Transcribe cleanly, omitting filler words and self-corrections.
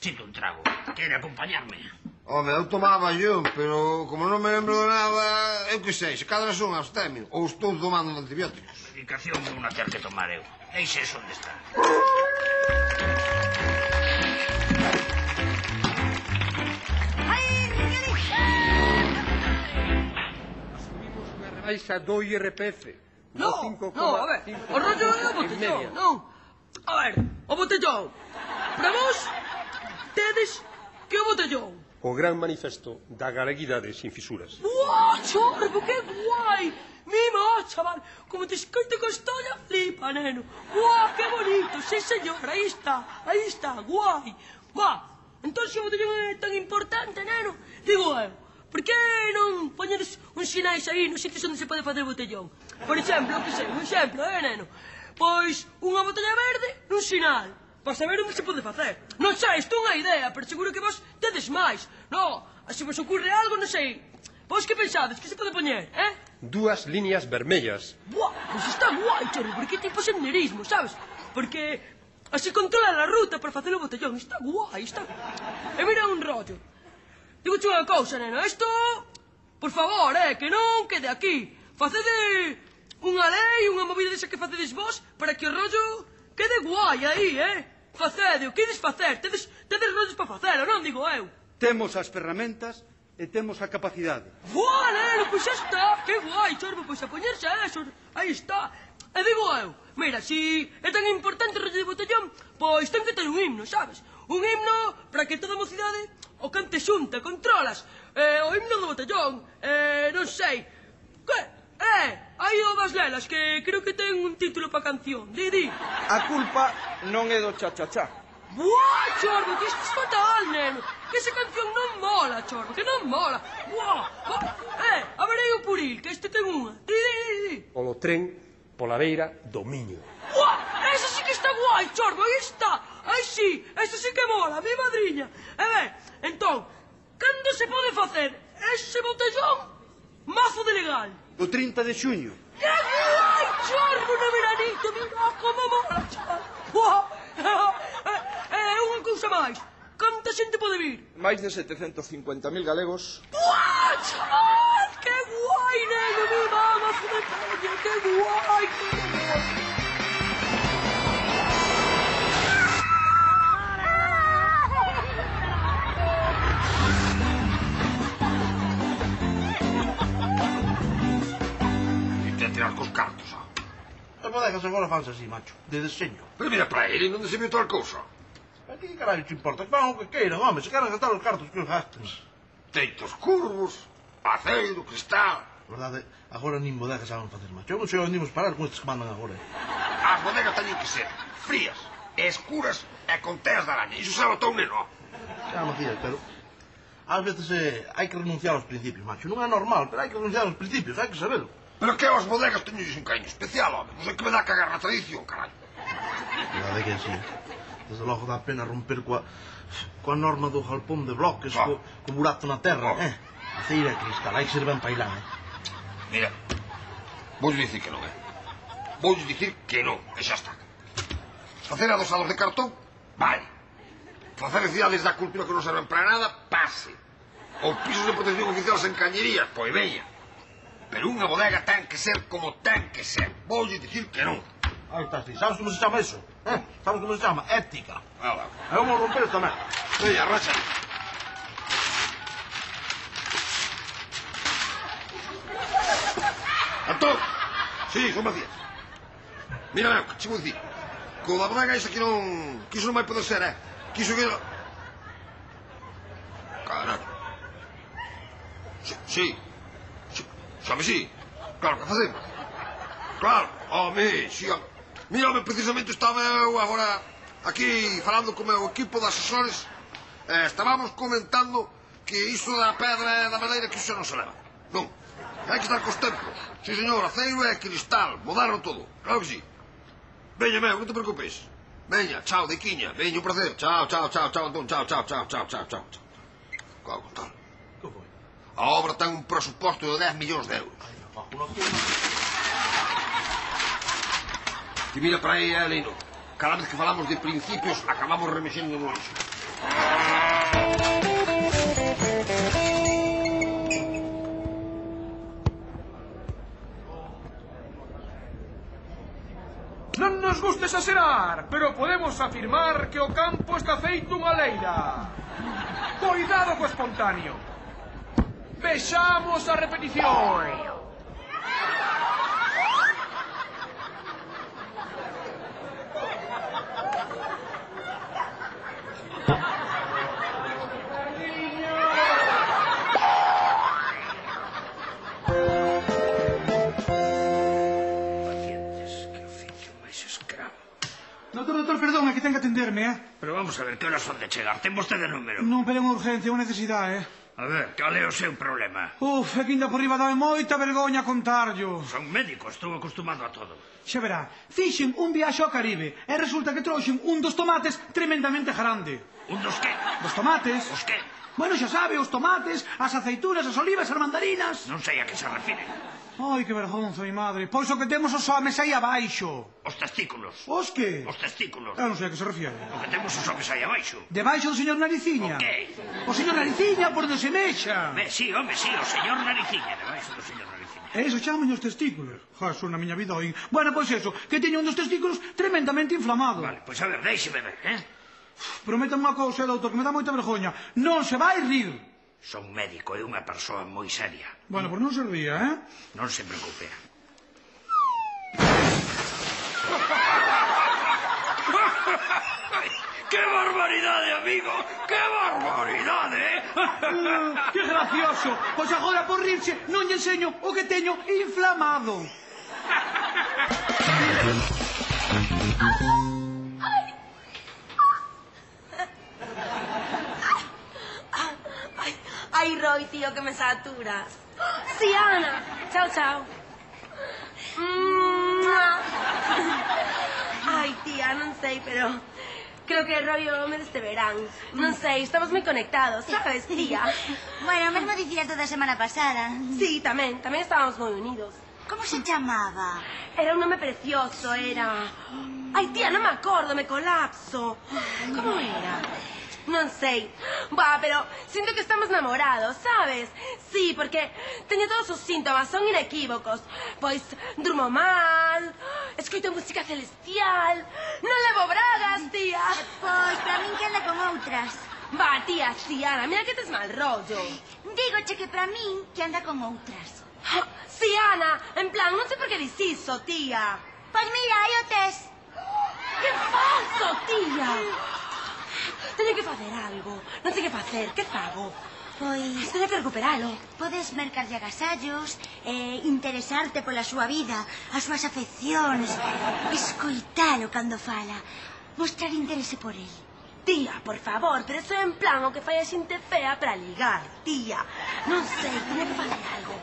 Sinto un trago. Quere acompañarme? Home, eu tomaba yo, pero como non me lembro de nada, eu que sei, se cadra son abstemio, ou estou tomando antibióticos. Medicación non a ter que tomar eu. Eixe onde está. Asumimos unha rebaixa do IRPF. No, a ver, o rollo é o botellón, non? A ver, o botellón. Para vos, tedes que o botellón. O gran manifesto da galeguidade sin fisuras. Buah, chorbo, que guai! Mima, chaval, como te escoito costolla, flipa, neno. Buah, que bonito, sí, señor, aí está, guai. Buah, entón se o botellón é tan importante, neno, digo eu, por que non poñedes uns sinais aí nos sitios onde se pode facer botellón? Por exemplo, que sei, un exemplo, neno? Pois, unha botella verde nun sinal, para saber onde se pode facer. Non sei, isto é unha idea, pero seguro que vos tedes máis. No, se vos ocurre algo, non sei. Vos que pensades, que se pode poñer, 2 líneas vermellas. Buah, pois está guai, chorro, porque é tipo senderismo, sabes? Porque así controla a ruta para facer o botellón. Está guai, está... E mira un rollo. Digo unha cousa, neno, isto... Por favor, que non quede aquí. Facede unha lei, unha movida desa que facedes vos para que o rollo quede guai aí, Facede, o que ides facer? Tedes rollos para facelo, non digo eu. Temos as ferramentas e temos a capacidade. Buah, neno, pois xa está. Que guai, chorbo, pois a poñerse a eso. Aí está. E digo eu, mira, si é tan importante o rollo de botellón, pois ten que ter un himno, sabes? Un himno para que toda a mocidade o cante xunta, controlas. O himno do botellón, non sei. Que? Aí o das lelas, que creo que ten un título pa canción. Di. A culpa non é do cha-cha-cha. Buah, chorbo, que isto é fatal, neno. Que esa canción non mola, chorbo, que non mola. Buah, a ver aí o Puril, que este ten unha. Di. Polo tren, pola beira do Miño. Buah, esa sí que está guai, chorbo, aí está. Aí sí, esa sí que mola, mi madriña. Entón, cando se pode facer ese botellón mazo de legal? O 30 de xuño. Que guai, chorbo, no veranito, mira como mola, chorbo. Buah, unha cousa máis. Canta xente pode vir? Máis de 750.000 galegos. Buah, chaval, que guai, neno, mi mamá, fumetaña, que guai, que guai. Tirar cos cartos, As bodegas agora fanse así, macho, de deseño. Pero mira para ele, non se viu tal cousa. A que caralho te importa? Que fan o que queiran, home, se queran gastar os cartos que os gasten. Teitos curvos, aceiro, cristal... Verdade, agora nin bodegas saben facer, macho. Eu non sei onde imos parar con estes que mandan agora. As bodegas teñen que ser frías, escuras e con teas de araña. Iso sabe todo un neno. Xa, Macías, pero... Ás veces hai que renunciar aos principios, macho. Non é normal, pero hai que renunciar aos principios, hai que sabelo. Pero que as bodegas teñen un cariño especial, home. Non sei que me dá a cagar na tradición, caralho. Verdade que é así. Desde logo dá pena romper coa norma do galpón de bloques, co burato na terra, Aceira e cristal, hai que ser ben pailán, Mira, voulle dicir que non, Voulle dicir que non, e xa está. Facer adosados de cartón, vale. Facer cidades da cultura que non serven para nada, pase. Os pisos de protección oficial sen cañerías, pois veña. Pero unha bodega ten que ser como ten que ser. Voulle dicir que non. Aí estás, sabes como se chama eso? Sabes como se chama? Ética. Ala. E vamos romper tamén. Veña, racha. Antón! Sí, son Macías. Mira, meu, que che vou dicir. Que o da bodega esa que non... Que iso non vai poder ser, Que iso que... Caralho. Sí. Sabe, sí. Claro, que facemos? Claro, home, sí, home. Mira, home, precisamente estaba eu agora aquí falando co meu equipo de asesores. Estábamos comentando que iso da pedra e da madeira que iso non se leva. Non. Hai que estar cos tempos. Sí, señor, aceiro e cristal. Moderno todo. Claro que sí. Veña, meu, non te preocupes. Veña, chao, diquiña. Veña, un placer. Chao, Antón. Chao. Claro, tal. Que foi? A obra ten un presuposto de 10 millóns de euros. E mira para aí, Lino. Cada vez que falamos de principios, acabamos remexendo no lixo. exagerar, pero podemos afirmar que o campo está feito unha leira. Cuidado co espontáneo. Vexamos a repetición. Doutor, perdón, é que ten que atenderme, Pero vamos a ver, que horas son de chegar? Ten vostede número? Non, pero é unha urgencia, unha necesidade, A ver, cal é o seu problema? Uf, é que ainda por riba dame moita vergoña contarllo. Son médico, estou acostumado a todo. Xa verá, fixen un viaxe ao Caribe e resulta que trouxen un dos tomates tremendamente grande. Un dos que? Dos tomates? Os que? Bueno, xa sabe, os tomates, as aceitunas, as olivas, as mandarinas. Non sei a que se refire. Ai, que vergonza, mi madre. Pois o que temos os homes aí abaixo. Os testículos. Os que? Os testículos. Eu non sei a que se refiere. O que temos os homes aí abaixo. Debaixo do señor Nariciña. O que? O señor Nariciña, por onde se mexa. Sí, home, sí, o señor Nariciña, debaixo do señor Nariciña. Eso chaman os testículos. Jaso, na miña vida oín. Bueno, pois eso, que teño un dos testículos tremendamente inflamado. Vale, pois a ver, deixe ver, Prométame unha cousa, doutor, que me dá moita vergoña. Non se vai rir. Son médico e unha persoa moi seria. Bueno, pois non se ría, Non se preocupe. ¡Qué barbaridade, amigo! ¡Qué barbaridade, Que gracioso. Pois agora, por rirse, non lle enseño o que teño inflamado. Ay, Roy, tío, que me saturas. Sí, Ana. Chao, chao. Ay, tía, non sei, pero creo que Roy é o home deste verán. Non sei, estamos moi conectados, sabes, tía? Bueno, mesmo dicías toda a semana pasada. Sí, tamén estábamos moi unidos. Como se chamaba? Era un nome precioso, era... Ay, tía, non me acordo, me colapso. Como era? Non sei. Va, pero sinto que estamos namorados, sabes? Sí, porque teño todos os síntomas, son inequívocos. Pois, durmo mal, escoito música celestial, non levo bragas, tía. Pois, para min que anda con outras. Va, tía, sí, Ana, mira que tes mal rollo. Dígoche que para min que anda con outras. Sí, Ana, en plan, non sei por que dis iso, tía. Pois mira, aí o tes. Que falso, tía. Teño que facer algo. Non sei que facer. Que fago? Pois... Teño que recuperalo. Podes mercarlle agasallos, interesarte pola súa vida, as súas afeccións, escoitalo cando fala, mostrar interese por el. Tía, por favor, pero eso é en plan o que fai a xente fea para ligar, tía. Non sei, teño que facer algo.